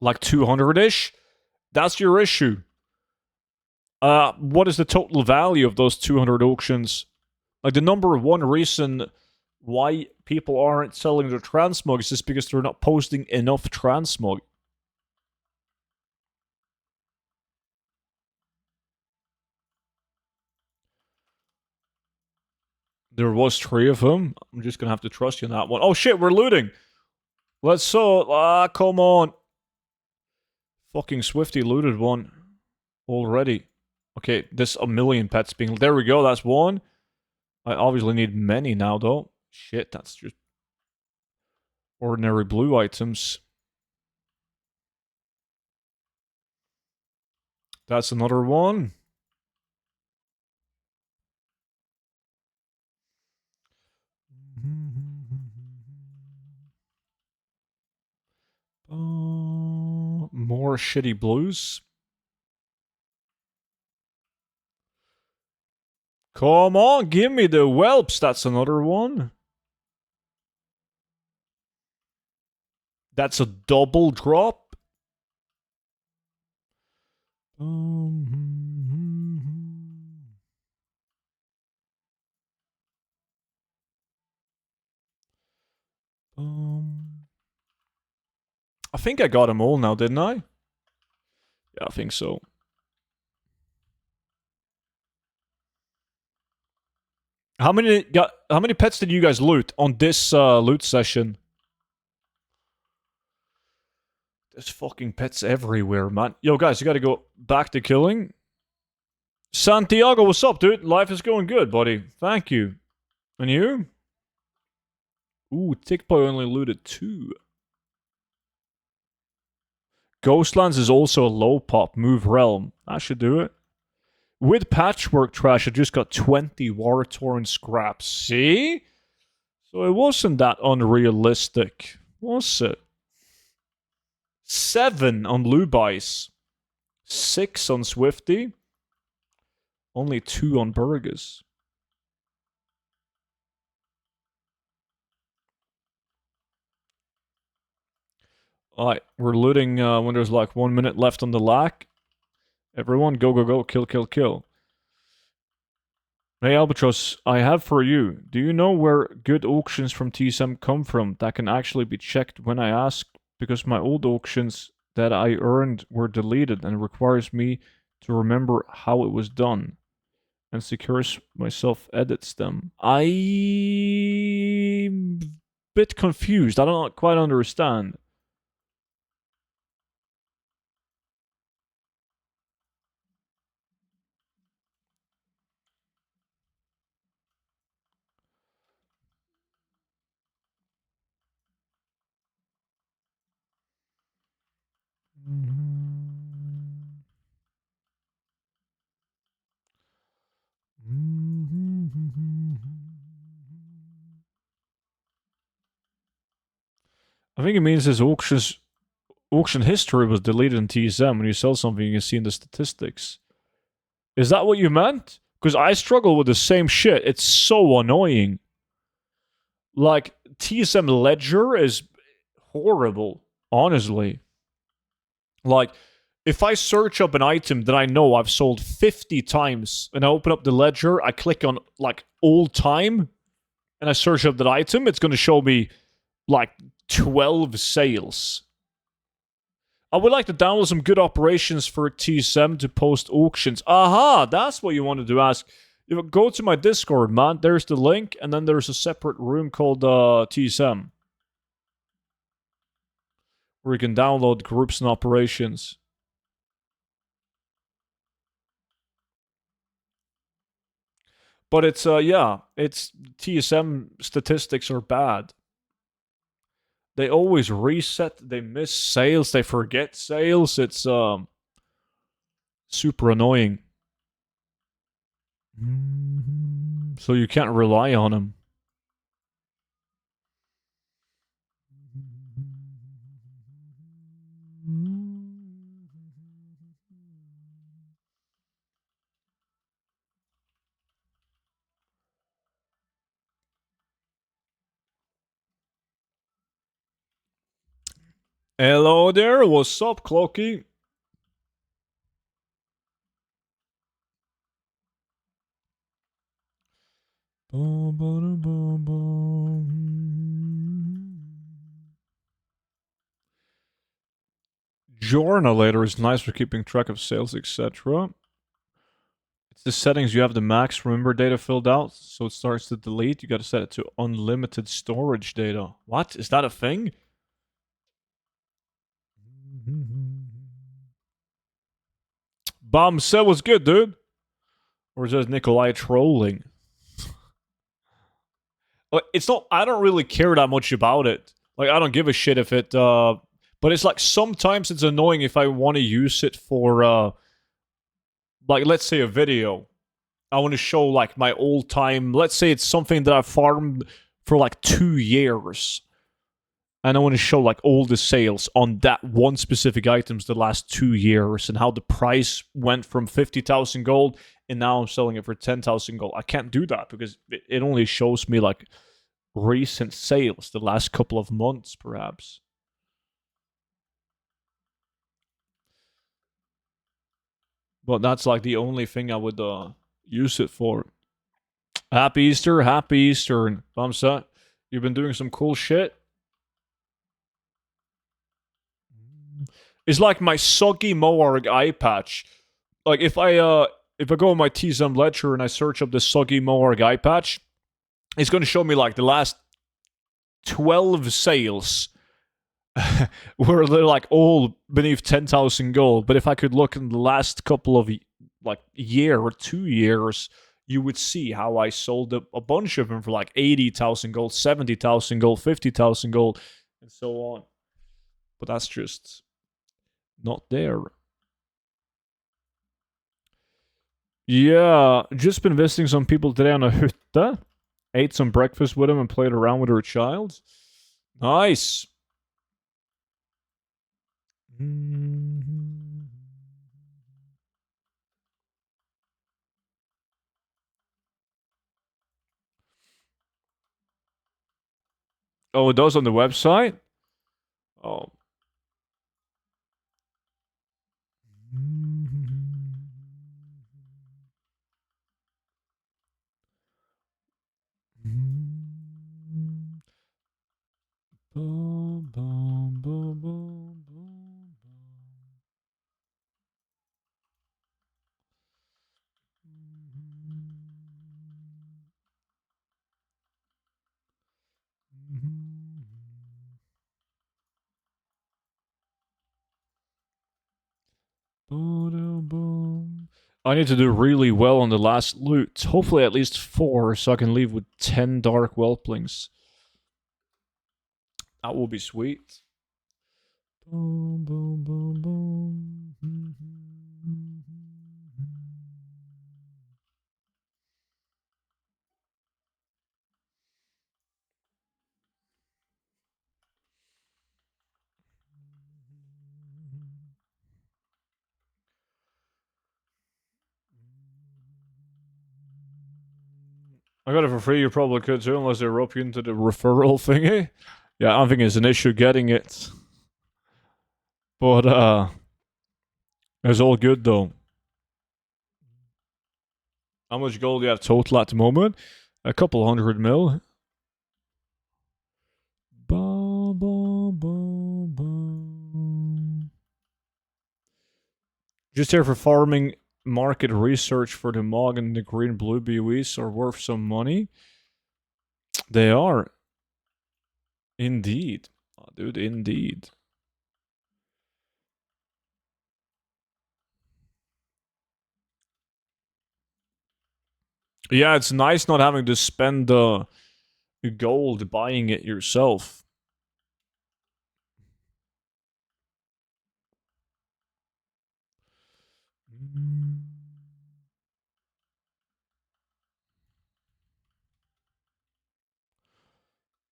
Like 200-ish? That's your issue. What is the total value of those 200 auctions? Like, the number one reason why people aren't selling their transmogs is because they're not posting enough transmog. There was 3 of them. I'm just gonna have to trust you on that one. Oh shit, we're looting. Let's come on. Fucking Swifty looted one already. Okay, this a million pets being... There we go, that's one. I obviously need many now, though. Shit, that's just... ordinary blue items. That's another one. More shitty blues. Come on, give me the whelps. That's another one. That's a double drop. I think I got them all now, didn't I? Yeah, I think so. How many pets did you guys loot on this loot session? There's fucking pets everywhere, man. Yo, guys, you gotta go back to killing. Santiago, what's up, dude? Life is going good, buddy. Thank you. And you? Ooh, Tickboy only looted 2. Ghostlands is also a low pop. Move realm. That should do it. With patchwork trash, I just got 20 Wartorn scraps. See? So it wasn't that unrealistic, was it? 7 on Lubice. 6 on Swifty. Only 2 on Burgess. Alright, we're looting when there's like 1 minute left on the lack. Everyone, go, go, go, kill, kill, kill. Hey Albatross, I have for you. Do you know where good auctions from TSM come from that can actually be checked when I ask? Because my old auctions that I earned were deleted and requires me to remember how it was done. And Secures myself edits them. I'm a bit confused. I don't quite understand. I think it means his auction history was deleted in TSM. When you sell something, you can see in the statistics. Is that what you meant? Because I struggle with the same shit. It's so annoying. Like, TSM Ledger is horrible, honestly. Like, if I search up an item that I know I've sold 50 times, and I open up the ledger, I click on, like, all time, and I search up that item, it's going to show me, like, 12 sales. I would like to download some good operations for TSM to post auctions. Aha! That's what you wanted to ask. You go to my Discord, man. There's the link, and then there's a separate room called TSM where you can download groups and operations. But it's it's TSM statistics are bad. They always reset, they miss sales, they forget sales. It's super annoying. So you can't rely on them. Hello there, what's up, Cloaky? Journalator is nice for keeping track of sales, etc. It's the settings. You have the max remember data filled out, so it starts to delete. You gotta set it to unlimited storage data. What? Is that a thing? Bomb said was good, dude. Or is that Nikolai trolling? It's not. I don't really care that much about it. Like, I don't give a shit if it. But it's like sometimes it's annoying if I want to use it for, like, let's say a video. I want to show like my old time. Let's say it's something that I farmed for like 2 years, and I want to show like all the sales on that one specific items the last 2 years and how the price went from 50,000 gold and now I'm selling it for 10,000 gold. I can't do that because it only shows me like recent sales, the last couple of months, perhaps. But that's like the only thing I would use it for. Happy Easter, happy Easter, Bumsa. You've been doing some cool shit. It's like my soggy Moarg eye patch. Like if I go on my TSM ledger and I search up the soggy Moarg eye patch, it's going to show me like the last 12 sales were like all beneath 10,000 gold. But if I could look in the last couple of like year or 2 years, you would see how I sold a bunch of them for like 80,000 gold, 70,000 gold, 50,000 gold, and so on. But that's just not there. Yeah, just been visiting some people today on a hytte. Ate some breakfast with them and played around with her child. Nice. Oh, it does on the website? Oh. I need to do really well on the last loot. Hopefully at least 4, so I can leave with 10 dark whelplings. That will be sweet. Boom, boom, boom, boom. I got it for free, you probably could too, unless they rope you into the referral thingy. Yeah, I don't think it's an issue getting it. But, it's all good though. How much gold do you have total at the moment? A couple 100 mil. Ba, ba, ba, ba. Just here for farming market research for the Mog and the green blue BOEs are worth some money. They are. Indeed. Oh, dude, indeed. Yeah, it's nice not having to spend gold buying it yourself.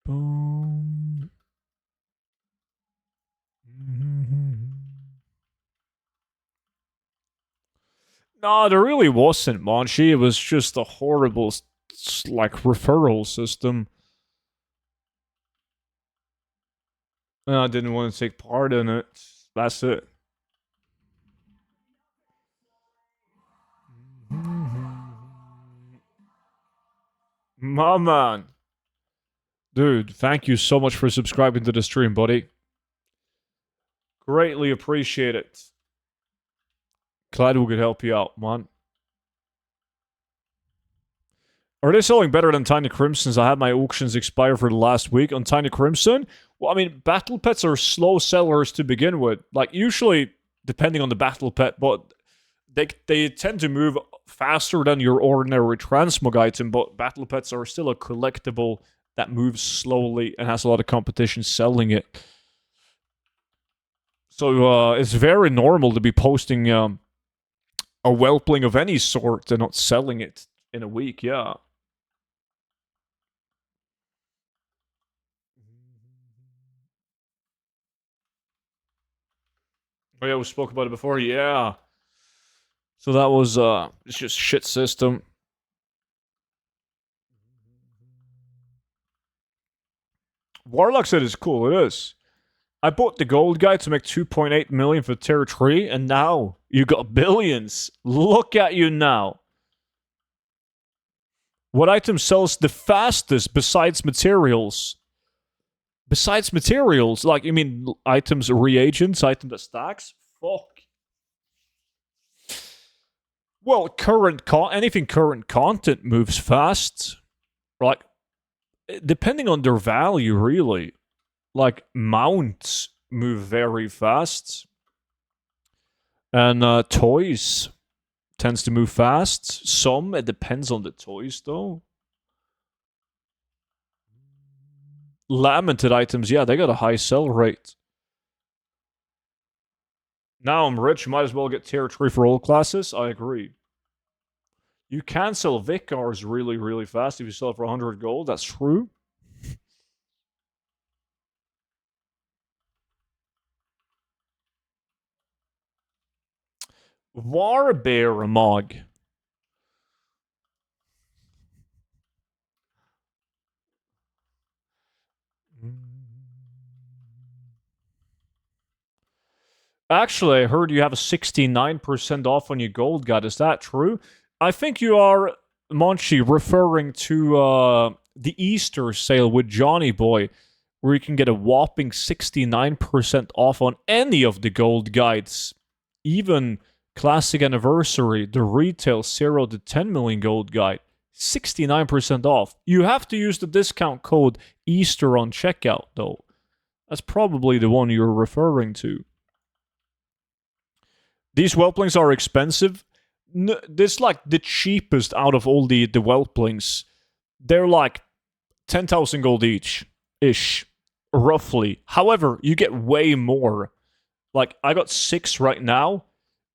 Boom. No, there really wasn't, Monchi. It was just a horrible, like, referral system. And I didn't want to take part in it. That's it. My man. Dude, thank you so much for subscribing to the stream, buddy. Greatly appreciate it. Glad we could help you out, man. Are they selling better than Tiny Crimsons? I had my auctions expire for the last week on Tiny Crimson. Well, I mean, battle pets are slow sellers to begin with. Like, usually, depending on the battle pet, but they tend to move faster than your ordinary transmog item, but battle pets are still a collectible that moves slowly and has a lot of competition selling it. So it's very normal to be posting a Whelpling of any sort and not selling it in a week, yeah. Oh yeah, we spoke about it before, yeah. So that was, it's just shit system. Warlock said it's cool, it is. I bought the gold guy to make 2.8 million for tier 3, and now you got billions. Look at you now. What item sells the fastest besides materials? Besides materials? Like, you mean items, reagents, item that stacks? Fuck. Well, anything current content moves fast. Like, depending on their value, really. Like, mounts move very fast. And toys tends to move fast. Some, it depends on the toys, though. Lamented items, yeah, they got a high sell rate. Now I'm rich, might as well get tier 3 for all classes. I agree. You can sell Vicars really, really fast if you sell it for 100 gold. That's true. Warbear Mog. Actually, I heard you have a 69% off on your gold guide. Is that true? I think you are, Monchi, referring to the Easter sale with Johnny Boy, where you can get a whopping 69% off on any of the gold guides. Even Classic Anniversary, the retail 0 to 10 million gold guide. 69% off. You have to use the discount code Easter on checkout, though. That's probably the one you're referring to. These Whelplings are expensive. This like the cheapest out of all the Whelplings. They're like 10,000 gold each, ish, roughly. However, you get way more. Like, I got 6 right now,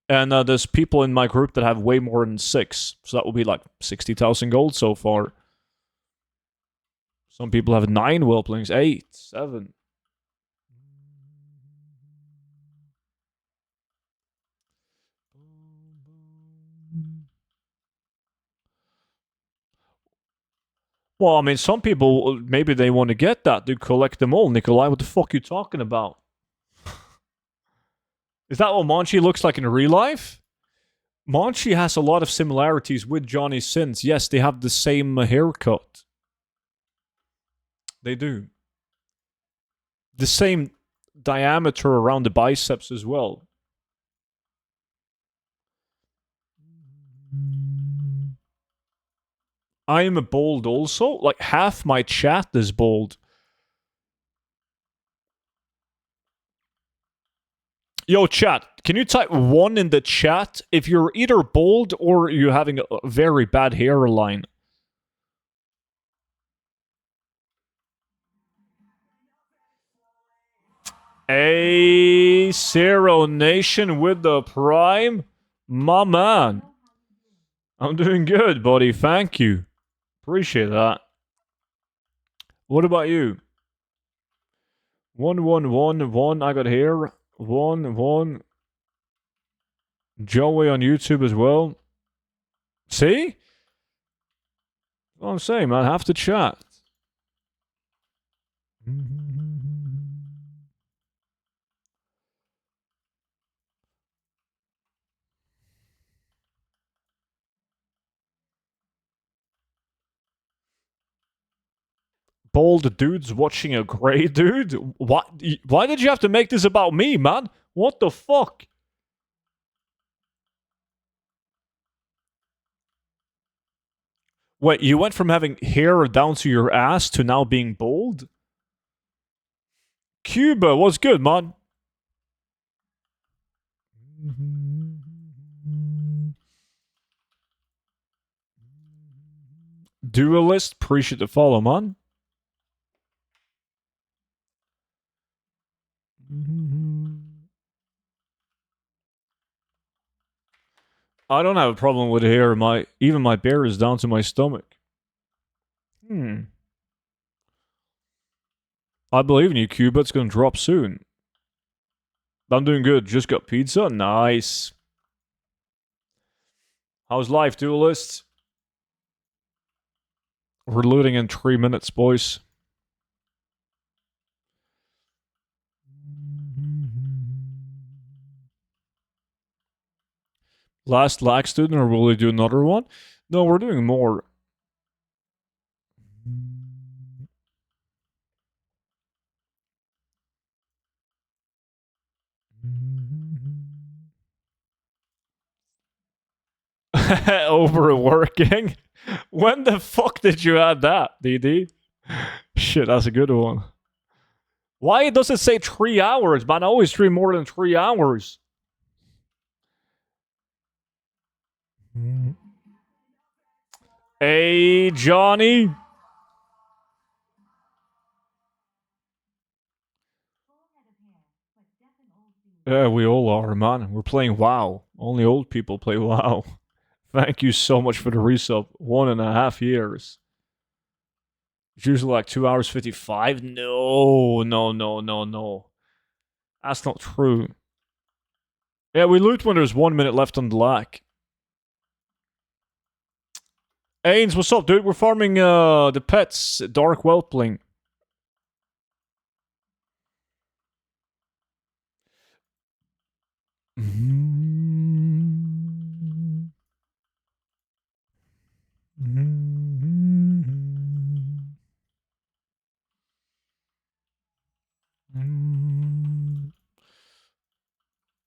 and there's people in my group that have way more than 6. So that will be like 60,000 gold so far. Some people have 9 Whelplings, 8, 7. Well, I mean, some people, maybe they want to get that. They collect them all. Nikolai, what the fuck are you talking about? Is that what Monchi looks like in real life? Monchi has a lot of similarities with Johnny Sins. Yes, they have the same haircut. They do. The same diameter around the biceps as well. I am a bold also. Like, half my chat is bold. Yo, chat, can you type 1 in the chat if you're either bold or you're having a very bad hairline? A Zero Nation with the Prime? My man. I'm doing good, buddy. Thank you. Appreciate that. What about you? 1 I got here. 1. Joey on YouTube as well. See? What I'm saying, man. Have to chat. Bold dudes watching a grey dude? What? Why did you have to make this about me, man? What the fuck? Wait, you went from having hair down to your ass to now being bald? Cuba, what's good, man? Duelist, appreciate the follow, man. I don't have a problem with hair. Even my beard is down to my stomach. I believe in you, Cuba. It's gonna drop soon. I'm doing good. Just got pizza. Nice. How's life, duelist? We're looting in 3 minutes, boys. Last lag student, or will we do another one? No, we're doing more. Overworking? When the fuck did you add that, DD? Shit, that's a good one. Why does it say 3 hours, man? I always stream more than 3 hours. Hey, Johnny. Yeah, we all are, man. We're playing WoW. Only old people play WoW. Thank you so much for the resub. 1.5 years. It's usually like 2 hours 55. No. That's not true. Yeah, we loot when there's 1 minute left on the lag. Ains, what's up, dude? We're farming the pets, Dark Whelpling.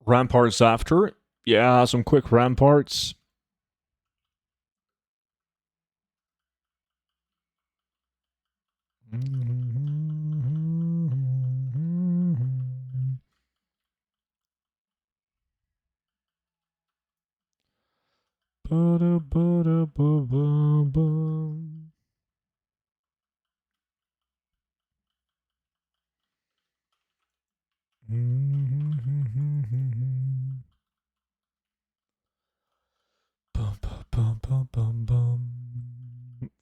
Ramparts after. Yeah, some quick ramparts.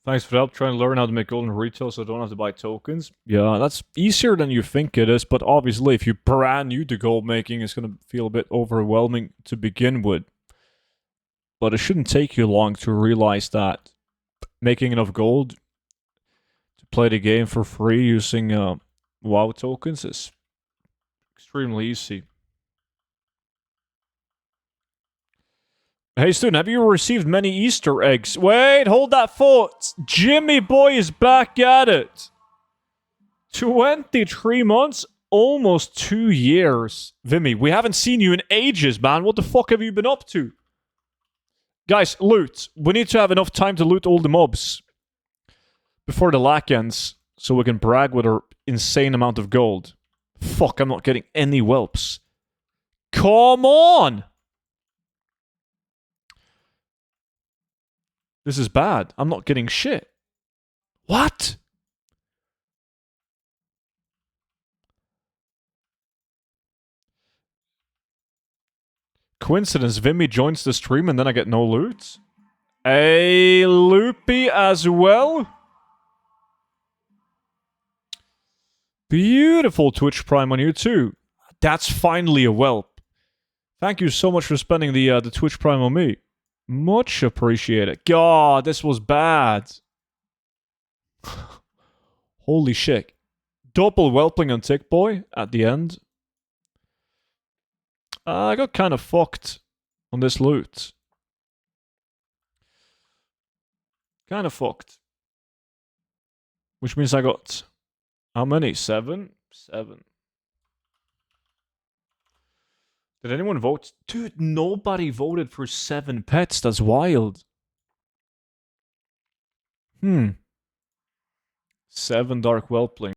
Thanks for the help trying to learn how to make gold in retail so I don't have to buy tokens. Yeah, that's easier than you think it is, but obviously if you're brand new to gold making, it's going to feel a bit overwhelming to begin with. But it shouldn't take you long to realize that making enough gold to play the game for free using WoW tokens is extremely easy. Hey, student, have you received many Easter eggs? Wait, hold that thought. Jimmy boy is back at it. 23 months? Almost 2 years. Vimy, we haven't seen you in ages, man. What the fuck have you been up to? Guys, loot. We need to have enough time to loot all the mobs. before the lack ends so we can brag with our insane amount of gold. Fuck, I'm not getting any whelps. Come on! This is bad. I'm not getting shit. What? Coincidence, Vimy joins the stream and then I get no loot? A loopy as well? Beautiful Twitch Prime on you too. That's finally a whelp. Thank you so much for spending the Twitch Prime on me. Much appreciated. God, this was bad. Holy shit. Double whelping on Tick Boy at the end. I got kind of fucked on this loot. Kind of fucked. Which means I got... How many? 7? 7. Did anyone vote? Dude, nobody voted for 7 pets. That's wild. 7 Dark Whelpling.